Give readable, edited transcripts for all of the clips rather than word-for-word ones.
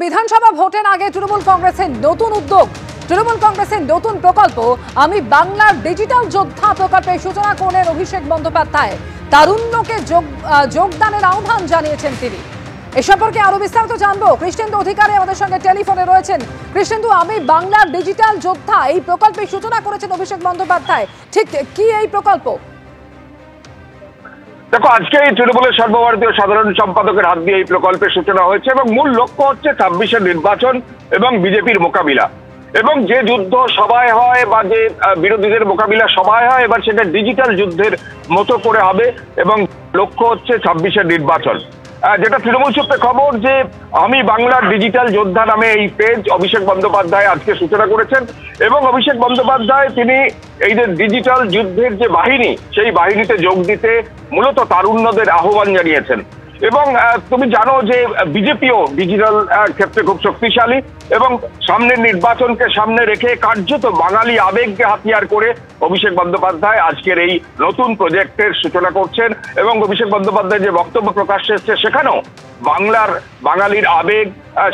বিধানসভা ভোটের আগে তৃণমূল কংগ্রেসের নতুন উদ্যোগ, তৃণমূল কংগ্রেসের নতুন প্রকল্প আমি বাংলার ডিজিটাল যোদ্ধা প্রকল্পের সূচনা করলেন অভিষেক বন্দ্যোপাধ্যায়। তারুণ্যকে যোগদানের আহ্বান জানিয়েছেন তিনি। এ সম্পর্কে আরো বিস্তারিত জানবো। কৃষ্ণেন্দু অধিকারী আমাদের সঙ্গে টেলিফোনে রয়েছেন। কৃষ্ণেন্দু, আমি বাংলার ডিজিটাল যোদ্ধা এই প্রকল্পের সূচনা করেছেন অভিষেক বন্দ্যোপাধ্যায়, ঠিক কি এই প্রকল্প? দেখো, আজকে এই তৃণমূলের সর্বভারতীয় সাধারণ সম্পাদকের হাত দিয়ে এই প্রকল্পের সূচনা হয়েছে এবং মূল লক্ষ্য হচ্ছে ২৬-এর নির্বাচন এবং বিজেপির মোকাবিলা। এবং যে যুদ্ধ সভায় হয় বা যে বিরোধীদের মোকাবিলা সভায় হয়, এবার সেটা ডিজিটাল যুদ্ধের মতো করে হবে এবং লক্ষ্য হচ্ছে ২৬-এর নির্বাচন। যেটা তৃণমূল সূত্রে খবর যে আমি বাংলার ডিজিটাল যোদ্ধা নামে এই পেজ অভিষেক বন্দ্যোপাধ্যায় আজকে সূচনা করেছেন। এবং অভিষেক বন্দ্যোপাধ্যায় তিনি এই যে ডিজিটাল যুদ্ধের যে বাহিনী, সেই বাহিনীতে যোগ দিতে মূলত তারুণ্যদের আহ্বান জানিয়েছেন। এবং তুমি জানো যে বিজেপিও ডিজিটাল ক্ষেত্রে খুব শক্তিশালী এবং সামনের নির্বাচনকে সামনে রেখে কার্যত বাঙালি আবেগকে হাতিয়ার করে অভিষেক বন্দ্যোপাধ্যায় আজকের এই নতুন প্রজেক্টের সূচনা করছেন। এবং অভিষেক বন্দ্যোপাধ্যায় যে বক্তব্য প্রকাশ্যে এসছে সেখানেও বাঙালির আবেগ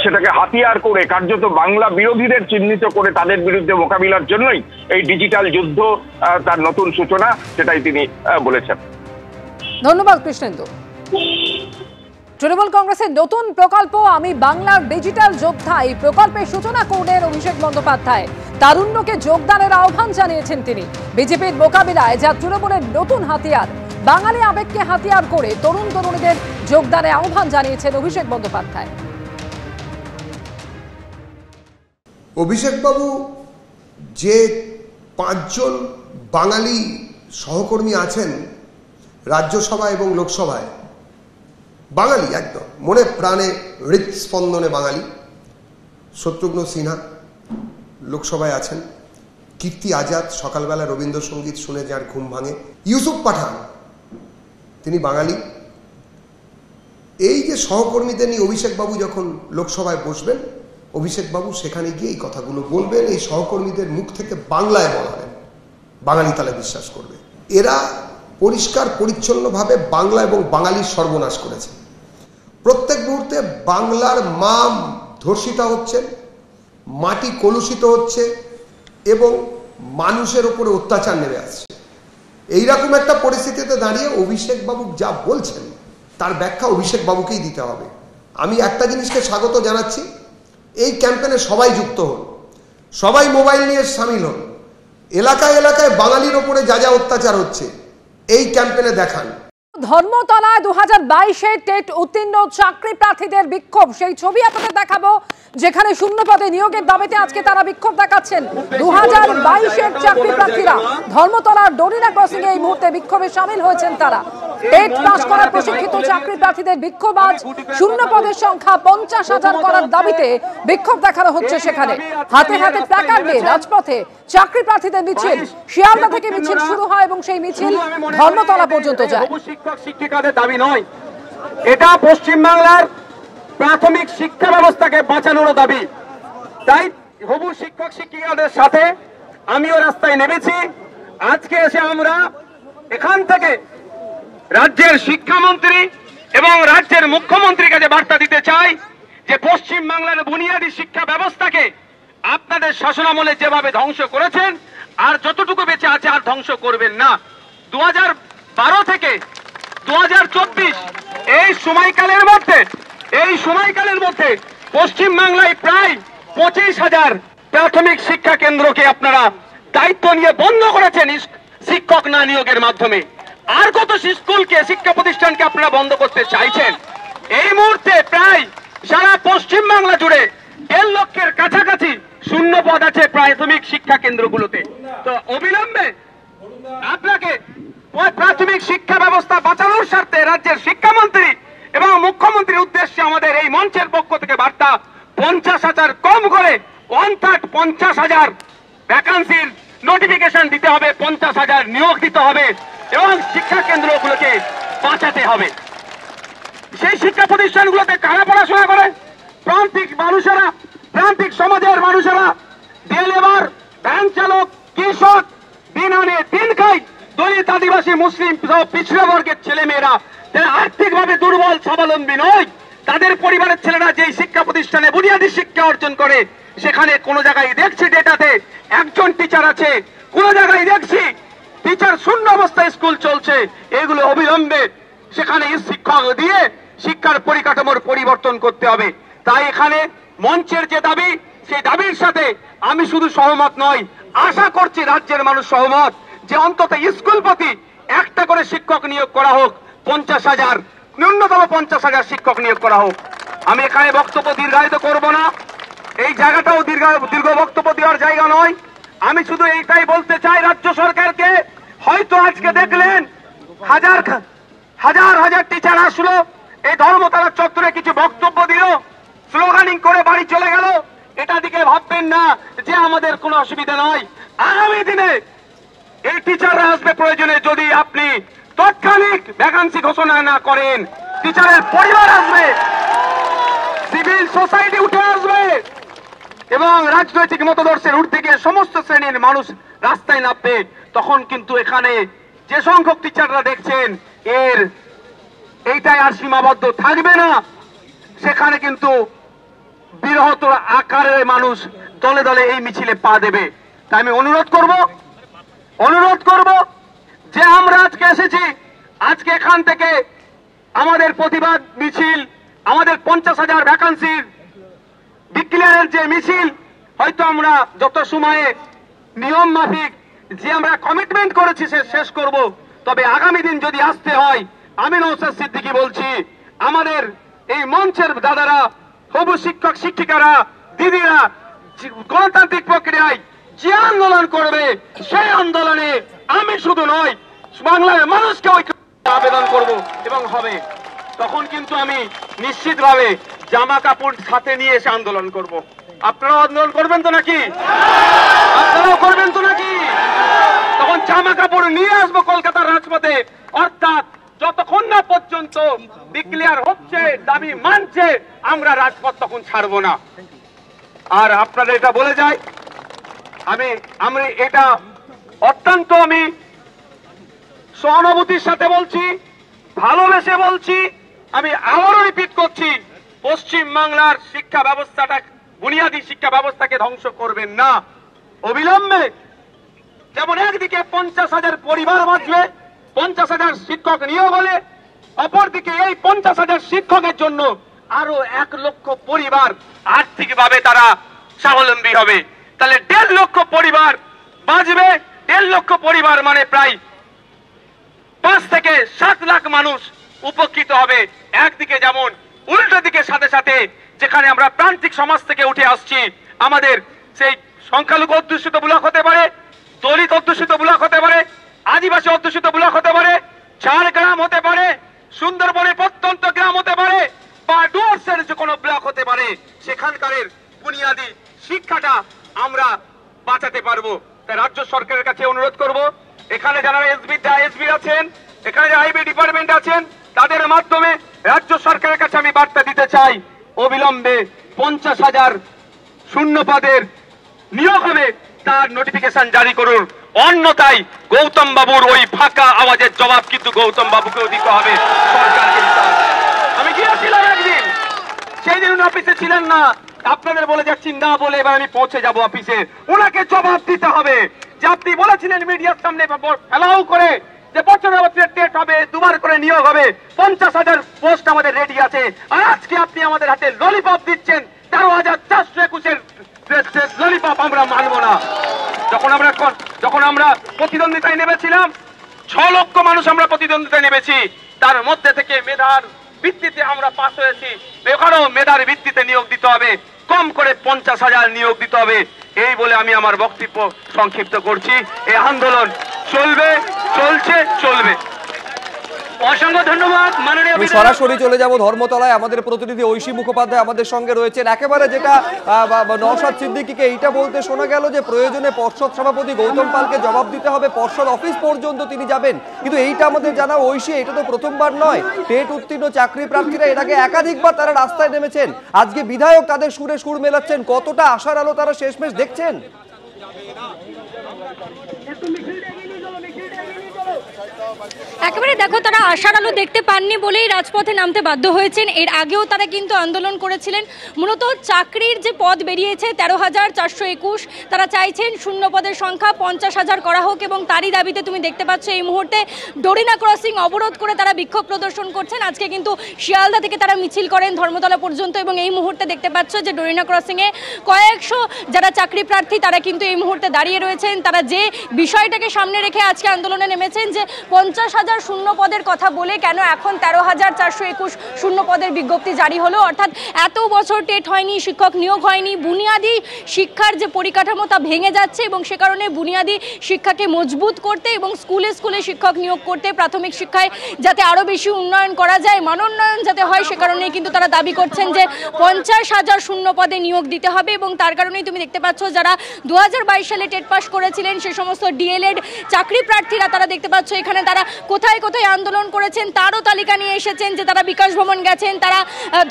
সেটাকে হাতিয়ার করে কার্যত বাংলা বিরোধীদের চিহ্নিত করে তাদের বিরুদ্ধে মোকাবিলার জন্যই এই ডিজিটাল যুদ্ধ তার নতুন সূচনা, সেটাই তিনি বলেছেন। ধন্যবাদ কৃষ্ণেন্দু। তৃণমূল কংগ্রেসের নতুন প্রকল্প আমি বাংলার ডিজিটাল যোদ্ধা এই প্রকল্পের সূচনা করলেন অভিষেক বন্দ্যোপাধ্যায়। তারুণ্যকে যোগদানের আহ্বান জানিয়েছেন তিনি। বিজেপির মোকাবিলায় যা তৃণমূলের নতুন হাতিয়ার, বাঙালি আবেগকে হাতিয়ার করে তরুণ তরুণীদের যোগদানের আহ্বান জানিয়েছেন অভিষেক বন্দ্যোপাধ্যায়। অভিষেক বাবু যে ৫ জন বাঙালি সহকর্মী আছেন রাজ্যসভা এবং লোকসভায়, বাঙালি একদম মনে প্রাণে হৃৎস্পন্দনে বাঙালি। শত্রুঘ্ন সিনহা লোকসভায় আছেন, কীর্তি আজাদ সকালবেলা রবীন্দ্রসঙ্গীত শুনে যার ঘুম ভাঙে, ইউসুফ পাঠান তিনি বাঙালি। এই যে সহকর্মীদের নিয়ে অভিষেকবাবু যখন লোকসভায় বসবেন, অভিষেকবাবু সেখানে গিয়ে এই কথাগুলো বলবেন, এই সহকর্মীদের মুখ থেকে বাংলায় বলাবেন, বাঙালি তাহলে বিশ্বাস করবে। এরা পরিষ্কার পরিচ্ছন্নভাবে বাংলা এবং বাঙালির সর্বনাশ করেছে। প্রত্যেক মুহূর্তে বাংলার মা ধর্ষিতা হচ্ছেন, মাটি কলুষিত হচ্ছে এবং মানুষের উপরে অত্যাচার নেমে আসছে। এইরকম একটা পরিস্থিতিতে দাঁড়িয়ে অভিষেকবাবু যা বলছেন তার ব্যাখ্যা অভিষেকবাবুকেই দিতে হবে। আমি একটা জিনিসকে স্বাগত জানাচ্ছি, এই ক্যাম্পেনে সবাই যুক্ত হন, সবাই মোবাইল নিয়ে সামিল হন। এলাকায় এলাকায় বাঙালির ওপরে যা যা অত্যাচার হচ্ছে এই ক্যাম্পেনে দেখান। ধর্মতলায় ২০২২-এর টেট উত্তীর্ণ চাকরি প্রার্থীদের বিক্ষোভ, সেই ছবি আপনাদের দেখাবো, যেখানে শূন্য পদে নিয়োগের দাবিতে আজকে তারা বিক্ষোভ দেখাচ্ছেন। ২০২২-এর চাকরি প্রার্থীরা ধর্মতলার ডরিনা ক্রসিং এ এই মুহূর্তে বিক্ষোভে সামিল হয়েছেন। তারা টেট পাস করা প্রশিক্ষিত চাকরি প্রার্থীদের বিক্ষোভ, আজ শূন্য পদের সংখ্যা ৫০,০০০ করার দাবিতে বিক্ষোভ দেখানো হচ্ছে। সেখানে হাতে হাতে প্ল্যাকার্ড নিয়ে রাজপথে চাকরি প্রার্থীদের মিছিল, শিয়ালদা থেকে মিছিল শুরু হয় এবং সেই মিছিল ধর্মতলা পর্যন্ত যায়। শিক্ষক শিক্ষিকাদের দাবি নয়, এটা পশ্চিমবাংলার প্রাথমিক শিক্ষা ব্যবস্থাকে বাঁচানোর দাবি। তাই হবু শিক্ষক শিক্ষিকাদের সাথে আমিও রাস্তায় নেমেছি। আজকে এসে আমরা এখান থেকে রাজ্যের শিক্ষামন্ত্রী এবং রাজ্যের মুখ্যমন্ত্রীর কাছে বার্তা দিতে চাই যে পশ্চিম বাংলার বুনিয়াদী শিক্ষা ব্যবস্থাকে আপনাদের শাসনামলে যেভাবে ধ্বংস করেছেন, আর যতটুকু বেঁচে আছে আর ধ্বংস করবেন না। ২০১২ থেকে ২০২৪ এই সময়কালের মধ্যে পশ্চিম বাংলায় প্রায় ২৫,০০০ প্রাথমিক শিক্ষা কেন্দ্রকে আপনারা দায়িত্ব নিয়ে বন্ধ করেছেন শিক্ষক না নিয়োগের মাধ্যমে। আর কত স্কুলকে, শিক্ষা প্রতিষ্ঠানকে আপনারা বন্ধ করতে চাইছেন? এই মুহূর্তে প্রায় সারা পশ্চিম বাংলা জুড়ে ১.৫ লক্ষের কাছাকাছি শূন্য পদ আছে প্রাথমিক শিক্ষা কেন্দ্রগুলোতে। তো অবিলম্বে আপনাকে প্রাথমিক শিক্ষা ব্যবস্থা বাঁচানোর স্বার্থে রাজ্যের শিক্ষামন্ত্রী এবং মুখ্যমন্ত্রীর উদ্দেশ্যে আমাদের এই মঞ্চের পক্ষ থেকে বার্তা, ৫০,০০০ কম করে ৫০,০০০ ভ্যাকান্সির নোটিফিকেশন দিতে হবে, ৫০,০০০ নিয়োগ দিতে হবে এবং শিক্ষা কেন্দ্রগুলোকে বাঁচাতে হবে। সেই শিক্ষা প্রতিষ্ঠানগুলোতে কারা পড়াশোনা করে? প্রান্তিক মানুষেরা, প্রান্তিক সমাজের মানুষেরা, ডে লেবার, ভ্যান চালক, কৃষক, দিন আনে দিন খায়, দলিত, আদিবাসী, মুসলিম সহ পিছড়া বর্গের ছেলে মেয়েরা যারা আর্থিকভাবে দুর্বল স্বাবলম্বী নয়, তাদের পরিবারের ছেলেরা যেই শিক্ষা প্রতিষ্ঠানে বুনিয়াদী শিক্ষা অর্জন করে সেখানে কোনো জায়গায় দেখছি ডেটাতে একজন টিচার আছে, কোনো জায়গায় দেখছি টিচার শূন্য অবস্থায় স্কুল চলছে। এগুলো অবিলম্বে সেখানে শিক্ষক দিয়ে শিক্ষার পরিকাঠামোর পরিবর্তন করতে হবে। তাই এখানে মঞ্চের যে দাবি, সেই দাবির সাথে আমি শুধু সহমত নয়, আশা করছি রাজ্যের মানুষ সহমত যে অন্তত স্কুল প্রতি একটা করে শিক্ষক নিয়োগ করা হোক, 50,000 ন্যূনতম 50,000 শিক্ষক নিয়োগ করা হোক। আমি এখানে বক্তব্য দীর্ঘায়িত করব না, এই জায়গাটাও দীর্ঘ বক্তব্য দেওয়ার জায়গা নয়। আমি শুধু এইটাই বলতে চাই রাজ্য সরকারকে, হয়তো আজকে দেখলেন হাজার হাজার টিচার আসলো, এই ধর্মতলা চত্বরে কিছু বক্তব্য দিল, স্লোগানিং করে বাড়ি চলে গেল। এটা দিকে ভাববেন না যে আমাদের কোনো অসুবিধা নয়। আগামী দিনে এই টিচাররা আসবে প্রয়োজনে, যদি আপনি তাৎক্ষণিক ভ্যাকান্সি ঘোষণা না করেন, টিচারের পরিবার আসবে, সিভিল সোসাইটি উঠে আসবে এবং রাজনৈতিক মতাদর্শের ঊর্ধ্বে গিয়ে সমস্ত শ্রেণীর মানুষ রাস্তায় নামবে। তখন কিন্তু এখানে যে সংখ্যক টিচাররা দেখছেন এইটাই আর সীমাবদ্ধ থাকবে না, সেখানে কিন্তু বৃহত্তর আকারের মানুষ দলে দলে এই মিছিলে পা দেবে। তাই আমি অনুরোধ করব যে আমরা আজকে এসেছি, আজকে এখান থেকে আমাদের প্রতিবাদ মিছিল, আমাদের 50,000 ভ্যাকান্সির ডিক্লেয়ারের যে মিছিল, হয়তো আমরা যত সময়ে নিয়ম মাফিক যে আমরা কমিটমেন্ট করেছি সে শেষ করব। তবে আগামী দিন যদি আসতে হয়, আমি নওশাদ সিদ্দিকী বলছি, আমাদের এই মঞ্চের দাদারা, হবু শিক্ষক শিক্ষিকারা, দিদিরা গণতান্ত্রিক প্রক্রিয়ায় যে আন্দোলন করবে, সেই আন্দোলনে আমি শুধু নয়, বাংলার মানুষকে ঐক্য আবেদন করব এবং হবে। তখন কিন্তু আমি নিশ্চিতভাবে জামা কাপড় সাথে নিয়ে এসে আন্দোলন করব। আপনারাও আন্দোলন করবেন তো নাকি? আপনারাও করবেন তো নাকি? তখন জামা কাপড় নিয়ে আসবো কলকাতার রাজপথে, অর্থাৎ যতক্ষণ না পর্যন্ত ডিক্লেয়ার হচ্ছে, দাবি মানছে, আমরা রাজপথ তখন ছাড়বো না। আর আপনাদের এটা বলে যাই, আমি এটা অত্যন্ত আমি সহানুভূতির সাথে বলছি, ভালোবেসে বলছি। আমি আবারও রিপিট করছি, পশ্চিম বাংলার শিক্ষা ব্যবস্থাটা, বুনিয়াদী শিক্ষা ব্যবস্থাকে ধ্বংস করবেন না অবিলম্বে। যেমন একদিকে 50,000 পরিবার বাঁচবে, 50,000 শিক্ষক নিয়োগ হলে, অপরদিকে এই 50,000 শিক্ষকের জন্য আরো 1 লক্ষ পরিবার আর্থিকভাবে তারা স্বাবলম্বী হবে। তাহলে 1.5 লক্ষ পরিবার বাঁচবে। 1.5 লক্ষ পরিবার মানে প্রায় 5 থেকে 7 লাখ মানুষ উপকৃত হবে। একদিকে যেমন, উল্টো দিকে সাথে সাথে যেখানে আমরা প্রান্তিক সমাজ থেকে উঠে আসছি, আমাদের সেই সংখ্যালঘু অধ্যুষিত ব্লক হতে পারে, দলিত অধ্যুষিত ব্লক হতে পারে, আদিবাসী অধ্যুষিত ব্লক হতে পারে, ঝাড়গ্রাম হতে পারে, সুন্দরবনের প্রত্যন্ত গ্রাম হতে পারে, বা ডুয়ার্সের যে কোনো ব্লক হতে পারে, সেখানকার বুনিয়াদী শিক্ষাটা আমরা বাঁচাতে পারবো। তাই রাজ্য সরকারের কাছে অনুরোধ করব, এখানে যারা এসবি আছেন, এখানে আইবি ডিপার্টমেন্ট আছেন, তাদের মাধ্যমে রাজ্য সরকারের কাছে আমি বার্তা দিতে চাই, অবিলম্বে 50,000 শূন্য পদের নিয়োগ হবে তার নোটিফিকেশন জারি করুন। অন্যথায় গৌতম বাবুর ওই ফাঁকা আওয়াজের জবাব কিন্তু গৌতম বাবুকেও দিতে হবে, সরকারকে দিতে হবে। আমি গিয়েছিলাম একদিন, সেই দিন অফিসে ছিলেন না, আপনাদের বলে যাচ্ছি না বলে এবার আমি পৌঁছে যাব অফিসে। ওনাকে জবাব দিতে হবে যে আপনি বলেছিলেন মিডিয়ার সামনে ফেলাও করে যে বছরের টেট হবে, 2 বার করে নিয়োগ হবে, 50,000 পোস্ট আমাদের রেডি আছে, আর আজকে আপনি আমাদের হাতে ললিপপ দিচ্ছেন 13,421 ললিপপ আমরা মানব না। যখন আমরা প্রতিদ্বন্দ্বিতায় নেমেছিলাম, 6 লক্ষ মানুষ আমরা প্রতিদ্বন্দ্বিতায় নেমেছি, তার মধ্যে থেকে মেধার ভিত্তিতে আমরা পাস হয়েছি। এখানেও মেধার ভিত্তিতে নিয়োগ দিতে হবে, কম করে 50,000 নিয়োগ দিতে হবে। এই বলে আমি আমার বক্তব্য সংক্ষিপ্ত করছি। এই আন্দোলন চলবে, চলবে। অসংখ্য ধন্যবাদ মাননীয়। আমি সরাসরি চলে যাব ধর্মতলায়, আমাদের প্রতিনিধি ঐশী মুখোপাধ্যায় আমাদের সঙ্গে রয়েছেন। একেবারে যেটা নওশাদ সিদ্দিকীকে এইটা বলতে শোনা গেল যে প্রয়োজনে পর্ষদ সভাপতি গৌতম পালকে জবাব দিতে হবে, পর্ষদ অফিস পর্যন্ত তিনি যাবেন, কিন্তু এইটা আমাদের জানা ঐশী, এটা তো প্রথমবার নয়। টেট উত্তীর্ণ চাকরি প্রার্থীরা এর আগে একাধিকবার তারা রাস্তায় নেমেছেন, আজকে বিধায়ক তাদের সুরে সুর মেলাচ্ছেন, কতটা আশার আলো তারা শেষমেশ দেখছেন? একেবারে দেখো, তারা আশার আলো দেখতে পাননি বলেই রাজপথে নামতে বাধ্য হয়েছেন। এর আগেও তারা কিন্তু আন্দোলন করেছিলেন। মূলত চাকরির যে পদ বেরিয়েছে 13,421, তারা চাইছেন শূন্য পদের সংখ্যা 50,000 করা হোক এবং তারই দাবিতে তুমি দেখতে পাচ্ছ এই মুহূর্তে ডোরিনা ক্রসিং অবরোধ করে তারা বিক্ষোভ প্রদর্শন করছেন। আজকে কিন্তু শিয়ালদা থেকে তারা মিছিল করেন ধর্মতলা পর্যন্ত এবং এই মুহূর্তে দেখতে পাচ্ছ যে ডোরিনা ক্রসিংয়ে কয়েকশো যারা চাকরি প্রার্থী তারা কিন্তু এই মুহূর্তে দাঁড়িয়ে রয়েছেন। তারা যে বিষয়টাকে সামনে রেখে আজকে আন্দোলনে নেমেছেন যে 50,000 শূন্য পদের কথা বলে কেন এখন 13,421 শূন্য পদের বিজ্ঞপ্তি জারি হলো। অর্থাৎ এত বছর টেট হয়নি, শিক্ষক নিয়োগ হয়নি, বুনিয়াদী শিক্ষার যে পরিকাঠামো তা ভেঙে যাচ্ছে এবং সে কারণে বুনিয়াদী শিক্ষাকে মজবুত করতে এবং স্কুলে স্কুলে শিক্ষক নিয়োগ করতে, প্রাথমিক শিক্ষায় যাতে আরও বেশি উন্নয়ন করা যায়, মানোন্নয়ন যাতে হয়, সে কারণেই কিন্তু তারা দাবি করছেন যে 50,000 শূন্য পদে নিয়োগ দিতে হবে। এবং তার কারণেই তুমি দেখতে পাচ্ছ যারা 2022 সালে টেট পাস করেছিলেন সে সমস্ত ডিএলএড চাকরি প্রার্থীরা তারা দেখতে পাচ্ছ এখানে তারা কোথায় কোথায় আন্দোলন করেছেন তারও তালিকা নিয়ে এসেছেন। যে তারা বিকাশ ভবন গেছেন, তারা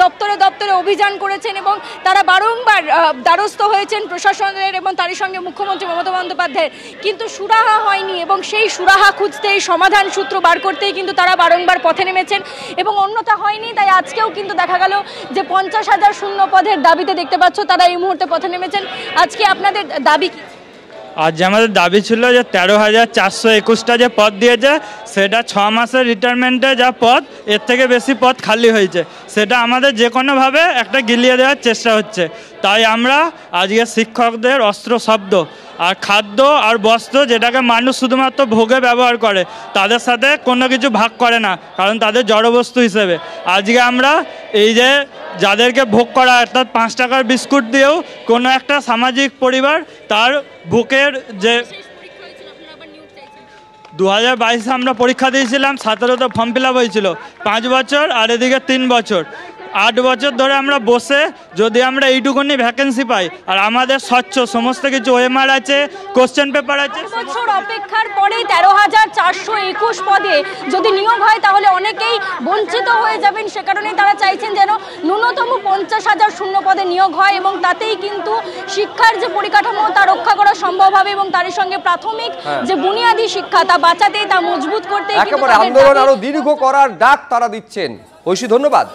দপ্তরে দপ্তরে অভিযান করেছেন এবং তারা বারংবার দ্বারস্থ হয়েছেন প্রশাসনের এবং তারই সঙ্গে মুখ্যমন্ত্রী মমতা বন্দ্যোপাধ্যায়ের, কিন্তু সুরাহা হয়নি এবং সেই সুরাহা খুঁজতে, সমাধান সূত্র বার করতেই কিন্তু তারা বারংবার পথে নেমেছেন এবং অন্যথা হয়নি। তাই আজকেও কিন্তু দেখা গেল যে 50,000 শূন্য পদের দাবিতে দেখতে পাচ্ছ তারা এই মুহূর্তে পথে নেমেছেন। আজকে আপনাদের দাবি কি? আজ আমাদের দাবি ছিল যে 13,421টা যে পদ দিয়েছে সেটা 6 মাসের রিটায়ারমেন্টে যা পদ, এর থেকে বেশি পদ খালি হয়েছে, সেটা আমাদের যে কোনোভাবে একটা গিলিয়ে দেওয়ার চেষ্টা হচ্ছে। তাই আমরা আজকে শিক্ষকদের অস্ত্র শব্দ আর খাদ্য আর বস্ত্র যেটাকে মানুষ শুধুমাত্র ভোগে ব্যবহার করে তাদের সাথে কোনো কিছু ভাগ করে না, কারণ তাদের জড়বস্তু হিসেবে আজকে আমরা এই যে যাদেরকে ভোগ করা অর্থাৎ 5 টাকার বিস্কুট দিয়েও কোনো একটা সামাজিক পরিবার তার বুকের যে 2022 আমরা পরীক্ষা দিয়েছিলাম, 17তে ফর্ম ফিল আপ হয়েছিল, 5 বছর আর এদিকে 3 বছর, 8 বছর ধরে আমরা বসে যদি আমরা এইটুকুনি ভ্যাকেন্সি পাই আর আমাদের স্বচ্ছ সমস্ত কিছু ওএমআর আছে, কোশ্চেন পেপার আছে, বছর অপেক্ষার পরে 13,421 পদে যদি নিয়োগ হয় তাহলে অনেকেই বঞ্চিত হয়ে যাবেন। সে কারণেই তারা চাইছেন যেন ন্যূনতম 50,000 শূন্য পদে নিয়োগ হয় এবং তাতেই কিন্তু শিক্ষার যে পরিকাঠামো তা রক্ষা করা সম্ভব হবে এবং তার সঙ্গে প্রাথমিক যে বুনিয়াদী শিক্ষা তা বাঁচাতে, তা মজবুত করতে একেবারে আন্দোলন আরো দীর্ঘ করার ডাক তারা দিচ্ছেন। ঐশী, ধন্যবাদ।